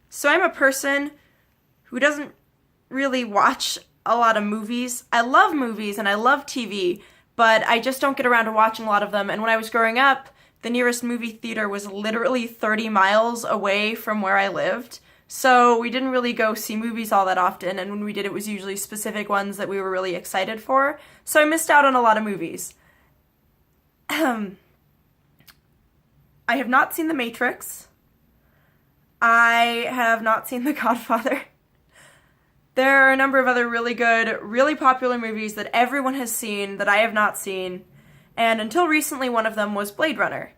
So I'm a person who doesn't really watch a lot of movies. I love movies and I love TV, but I just don't get around to watching a lot of them. And when I was growing up, the nearest movie theater was literally 30 miles away from where I lived. So we didn't really go see movies all that often, and when we did, it was usually specific ones that we were really excited for. So I missed out on a lot of movies. I have not seen The Matrix. I have not seen The Godfather. There are a number of other really good, really popular movies that everyone has seen that I have not seen, and until recently one of them was Blade Runner.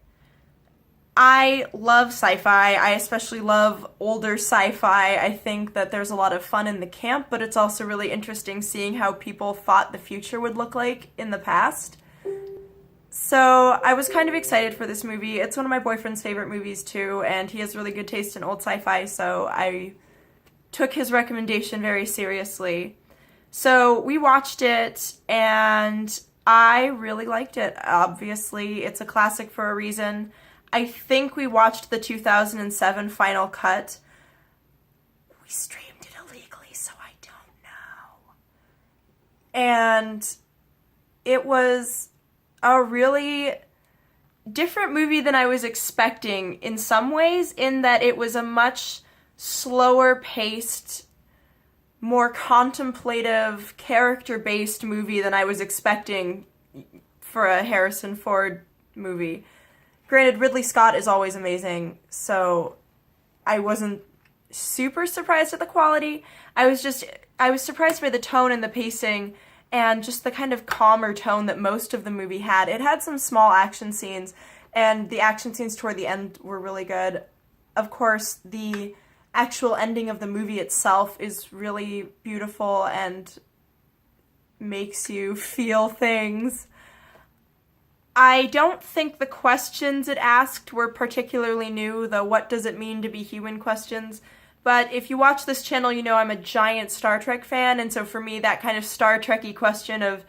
I love sci-fi. I especially love older sci-fi. I think that there's a lot of fun in the camp, but it's also really interesting seeing how people thought the future would look like in the past. So I was kind of excited for this movie. It's one of my boyfriend's favorite movies too, and he has really good taste in old sci-fi, so I took his recommendation very seriously. So we watched it, and I really liked it. Obviously, it's a classic for a reason. I think we watched the 2007 final cut. We streamed it illegally, so I don't know. And it was a really different movie than I was expecting in some ways, in that it was a much slower paced, more contemplative, character-based movie than I was expecting for a Harrison Ford movie. Granted, Ridley Scott is always amazing, so I wasn't super surprised at the quality. I was surprised by the tone and the pacing and just the kind of calmer tone that most of the movie had. It had some small action scenes, and the action scenes toward the end were really good. Of course, the actual ending of the movie itself is really beautiful and makes you feel things. I don't think the questions it asked were particularly new, the what does it mean to be human questions. But if you watch this channel, you know I'm a giant Star Trek fan, and so for me that kind of Star Trek-y question of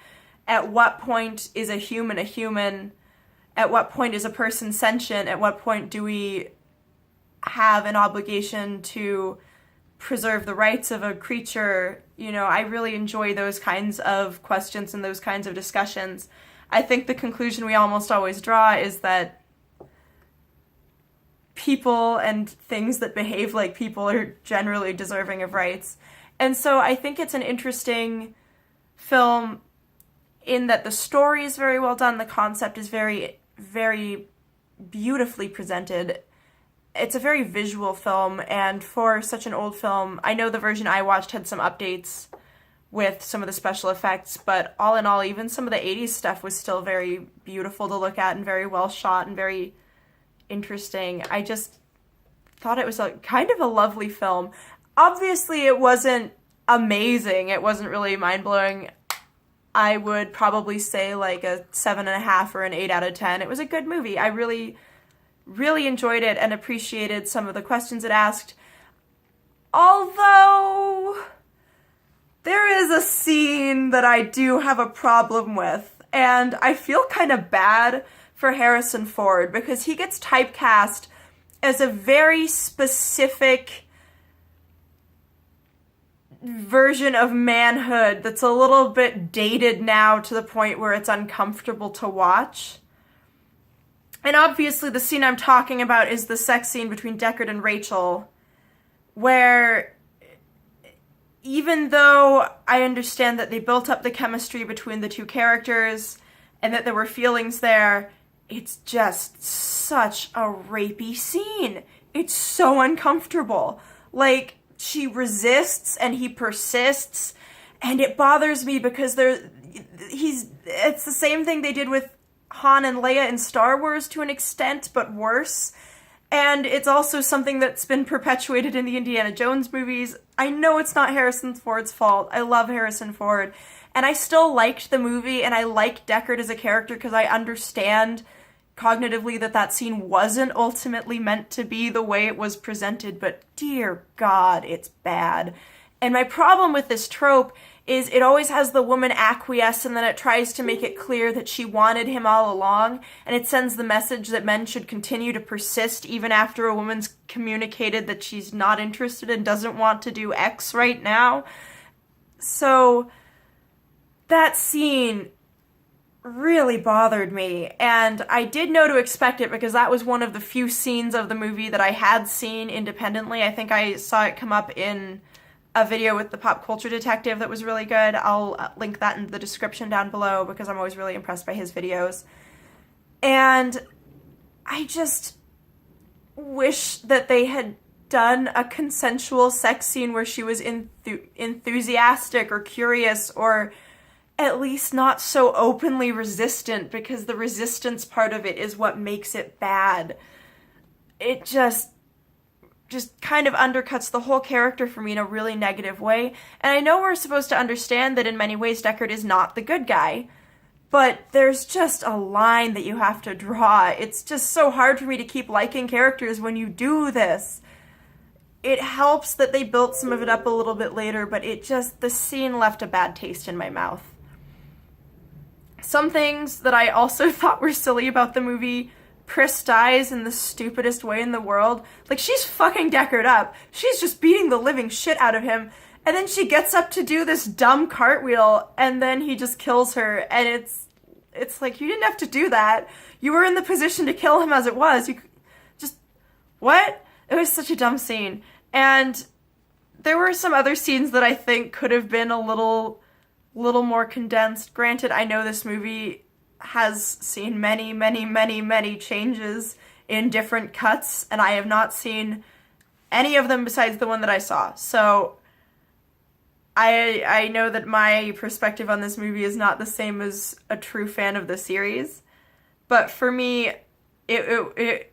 at what point is a human a human, at what point is a person sentient, at what point do we have an obligation to preserve the rights of a creature, I really enjoy those kinds of questions and those kinds of discussions. I think the conclusion we almost always draw is that people and things that behave like people are generally deserving of rights. And so I think it's an interesting film in that the story is very well done, the concept is very, very beautifully presented. It's a very visual film, and for such an old film, I know the version I watched had some updates with some of the special effects, but all in all, even some of the 80s stuff was still very beautiful to look at and very well shot and very interesting. I just thought it was kind of a lovely film. Obviously, it wasn't amazing. It wasn't really mind-blowing. I would probably say like a 7.5 or an 8 out of 10. It was a good movie. I really, really enjoyed it and appreciated some of the questions it asked. Although there is a scene that I do have a problem with, and I feel kind of bad for Harrison Ford because he gets typecast as a very specific version of manhood that's a little bit dated now to the point where it's uncomfortable to watch. And obviously the scene I'm talking about is the sex scene between Deckard and Rachel, where even though I understand that they built up the chemistry between the two characters and that there were feelings there, it's just such a rapey scene. It's so uncomfortable. Like, she resists and he persists, and it bothers me because it's the same thing they did with Han and Leia in Star Wars to an extent, but worse. And it's also something that's been perpetuated in the Indiana Jones movies. I know it's not Harrison Ford's fault. I love Harrison Ford. And I still liked the movie, and I like Deckard as a character because I understand cognitively that scene wasn't ultimately meant to be the way it was presented, but dear God, it's bad. And my problem with this trope is it always has the woman acquiesce and then it tries to make it clear that she wanted him all along, and it sends the message that men should continue to persist even after a woman's communicated that she's not interested and doesn't want to do X right now. So that scene really bothered me, and I did know to expect it because that was one of the few scenes of the movie that I had seen independently. I think I saw it come up in a video with the Pop Culture Detective that was really good. I'll link that in the description down below because I'm always really impressed by his videos. And I just wish that they had done a consensual sex scene where she was enthusiastic or curious, or at least not so openly resistant, because the resistance part of it is what makes it bad. It just kind of undercuts the whole character for me in a really negative way. And I know we're supposed to understand that in many ways Deckard is not the good guy, but there's just a line that you have to draw. It's just so hard for me to keep liking characters when you do this. It helps that they built some of it up a little bit later, but the scene left a bad taste in my mouth. Some things that I also thought were silly about the movie: Pris dies in the stupidest way in the world. Like, she's fucking Deckard up. She's just beating the living shit out of him. And then she gets up to do this dumb cartwheel, and then he just kills her. And it's like, you didn't have to do that. You were in the position to kill him as it was. You just, what? It was such a dumb scene. And there were some other scenes that I think could have been a little more condensed. Granted, I know this movie has seen many, many, many, many changes in different cuts, and I have not seen any of them besides the one that I saw. So I know that my perspective on this movie is not the same as a true fan of the series, but for me, it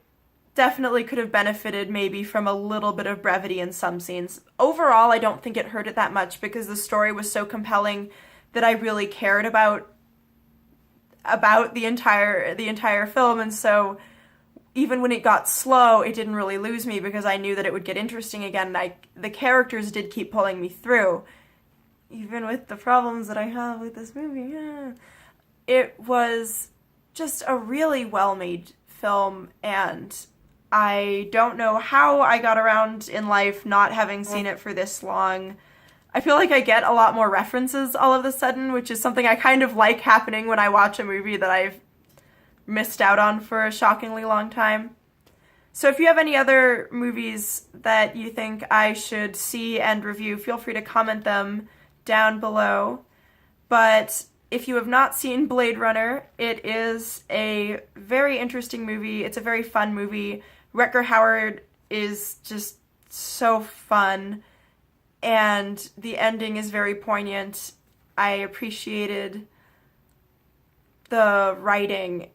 definitely could have benefited maybe from a little bit of brevity in some scenes. Overall, I don't think it hurt it that much because the story was so compelling that I really cared about the entire film, and so even when it got slow, it didn't really lose me because I knew that it would get interesting again. The characters did keep pulling me through, even with the problems that I have with this movie. It was just a really well-made film, and I don't know how I got around in life not having seen it for this long. I feel like I get a lot more references all of a sudden, which is something I kind of like happening when I watch a movie that I've missed out on for a shockingly long time. So if you have any other movies that you think I should see and review, feel free to comment them down below. But if you have not seen Bladerunner, it is a very interesting movie. It's a very fun movie. Rutger Hauer is just so fun, and the ending is very poignant. I appreciated the writing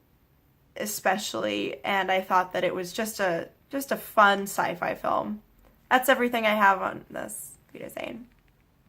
especially, and I thought that it was just a fun sci-fi film. That's everything I have on this. Wiedersehen.